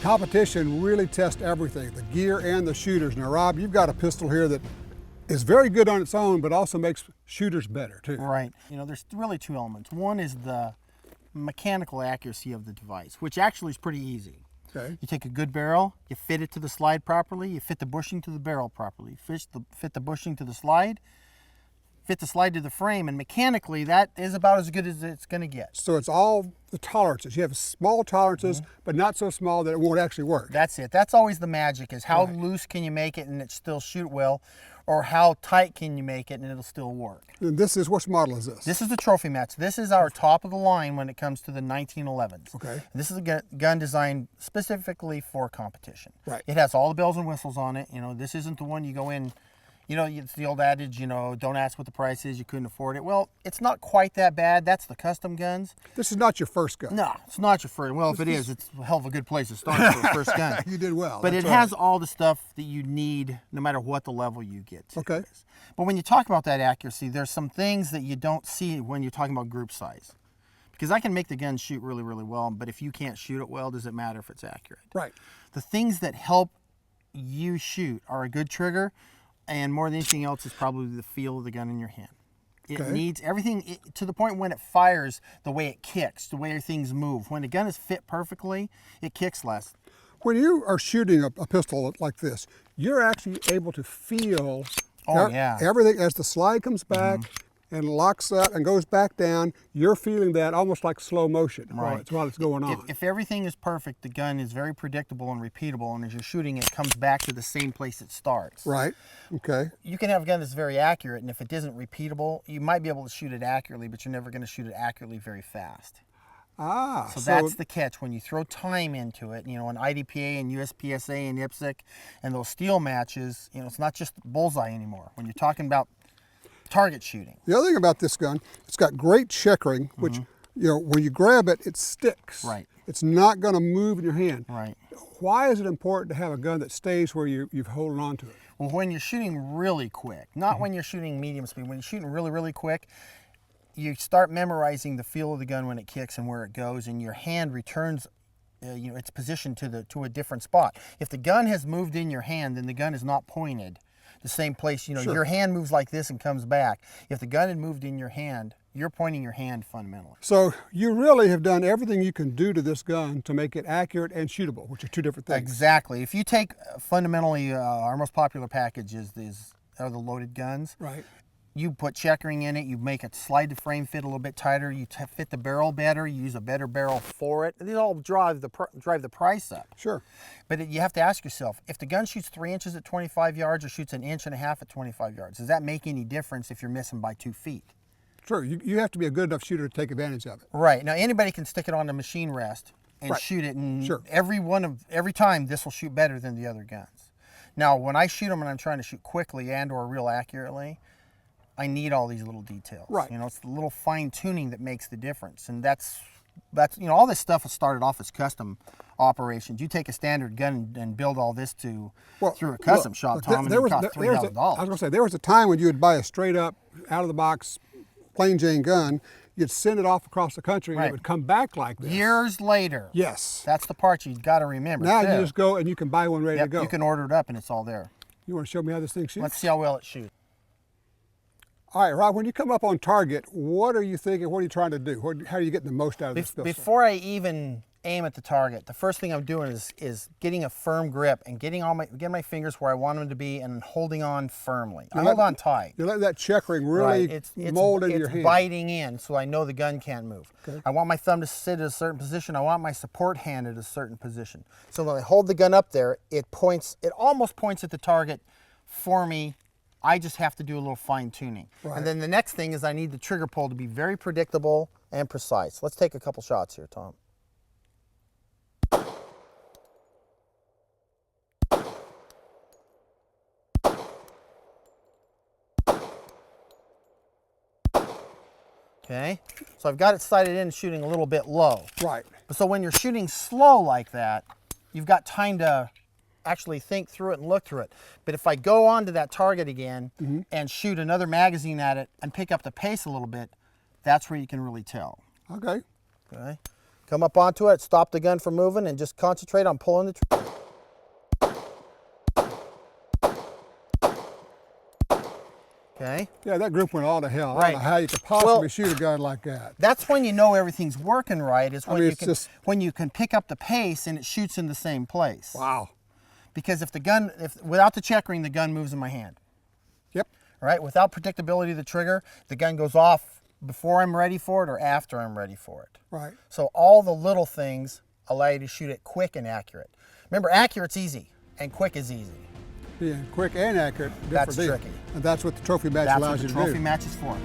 competition really tests everything, the gear and the shooters. Now, Rob, you've got a pistol here that is very good on its own, but also makes shooters better too. Right. You know, there's really two elements. One is the mechanical accuracy of the device, which actually is pretty easy. Okay. You take a good barrel, you fit it to the slide properly, you fit the bushing to the barrel properly, fit the bushing to the slide, fit the slide to the frame, and mechanically that is about as good as it's going to get. So it's all the tolerances. You have small tolerances, but not so small that it won't actually work. That's it. That's always the magic, is how loose can you make it and it still shoot well, or how tight can you make it and it'll still work. And this is, which model is this? This is the trophy match. This is our top of the line when it comes to the 1911s. Okay. And this is a gun designed specifically for competition. Right. It has all the bells and whistles on it. You know, this isn't the one you go in, you know, it's the old adage, you know, don't ask what the price is, you couldn't afford it. Well, it's not quite that bad. That's the custom guns. This is not your first gun. No, it's not your first. Well, if it is, it's a hell of a good place to start for a first gun. You did well. But That's it has all the stuff that you need no matter what the level you get to. Okay. But when you talk about that accuracy, there's some things that you don't see when you're talking about group size. Because I can make the gun shoot really, really well, but if you can't shoot it well, does it matter if it's accurate? Right. The things that help you shoot are a good trigger, and more than anything else is probably the feel of the gun in your hand. It needs everything to the point when it fires, the way it kicks, the way things move. When the gun is fit perfectly, it kicks less. When you are shooting a pistol like this, you're actually able to feel everything as the slide comes back and locks up and goes back down. You're feeling that almost like slow motion while it's going on. If everything is perfect, the gun is very predictable and repeatable, and as you're shooting, it comes back to the same place it starts. Right. Okay. You can have a gun that's very accurate, and if it isn't repeatable, you might be able to shoot it accurately, but you're never going to shoot it accurately very fast. Ah. So that's the catch. When you throw time into it, you know, an IDPA and USPSA and IPSC and those steel matches, you know, it's not just bullseye anymore. When you're talking about target shooting. The other thing about this gun, it's got great checkering, which, you know, when you grab it, it sticks. Right. It's not going to move in your hand. Right. Why is it important to have a gun that stays where you've holding on to it? Well, when you're shooting really quick, not when you're shooting medium speed, when you're shooting really, really quick, you start memorizing the feel of the gun when it kicks and where it goes, and your hand returns you know, its position to a different spot. If the gun has moved in your hand, then the gun is not pointed the same place. You know, your hand moves like this and comes back. If the gun had moved in your hand, you're pointing your hand fundamentally. So you really have done everything you can do to this gun to make it accurate and shootable, which are two different things. Exactly. If you take fundamentally our most popular package are the loaded guns. Right. You put checkering in it, you make it slide the frame fit a little bit tighter, you fit the barrel better, you use a better barrel for it. These all drive the price up. Sure. But you have to ask yourself, if the gun shoots 3 inches at 25 yards or shoots 1.5 inches at 25 yards, does that make any difference if you're missing by 2 feet? Sure. You have to be a good enough shooter to take advantage of it. Right. Now anybody can stick it on the machine rest and shoot it, and every time this will shoot better than the other guns. Now when I shoot them and I'm trying to shoot quickly and or real accurately, I need all these little details. Right. You know, it's the little fine tuning that makes the difference. And that's you know, all this stuff has started off as custom operations. You take a standard gun and build all this through a custom shop, Tom, and it costs $3,000. I was going to say, there was a time when you would buy a straight up, out of the box, plain Jane gun, you'd send it off across the country and it would come back like this. Years later. Yes. That's the part you've got to remember. Now you just go and you can buy one ready to go. You can order it up and it's all there. You want to show me how this thing shoots? Let's see how well it shoots. All right, Rob, when you come up on target, what are you thinking? What are you trying to do? How are you getting the most out of this pistol? Before I even aim at the target, the first thing I'm doing is getting a firm grip and getting my fingers where I want them to be and holding on firmly. I hold on tight. You let that checkering really mold into your hand. It's biting in, so I know the gun can't move. Okay. I want my thumb to sit at a certain position. I want my support hand at a certain position. So when I hold the gun up there, it almost points at the target for me. I just have to do a little fine tuning. Right. And then the next thing is I need the trigger pull to be very predictable and precise. Let's take a couple shots here, Tom. Okay, so I've got it sighted in, shooting a little bit low. Right. So when you're shooting slow like that, you've got time to actually think through it and look through it. But if I go on to that target again and shoot another magazine at it and pick up the pace a little bit, that's where you can really tell. Okay. Okay. Come up onto it, stop the gun from moving, and just concentrate on pulling the trigger. Okay. Yeah, that group went all to hell. I Right. don't know how you could possibly shoot a gun like that. That's when you know everything's working right, is when when you can pick up the pace and it shoots in the same place. Wow. Because if without the checkering, the gun moves in my hand. Yep. Right? Without predictability of the trigger, the gun goes off before I'm ready for it or after I'm ready for it. Right. So all the little things allow you to shoot it quick and accurate. Remember, accurate's easy and quick is easy. Being quick and accurate. That's different deal. tricky. And that's what the trophy match allows you to do. That's what the trophy match is for.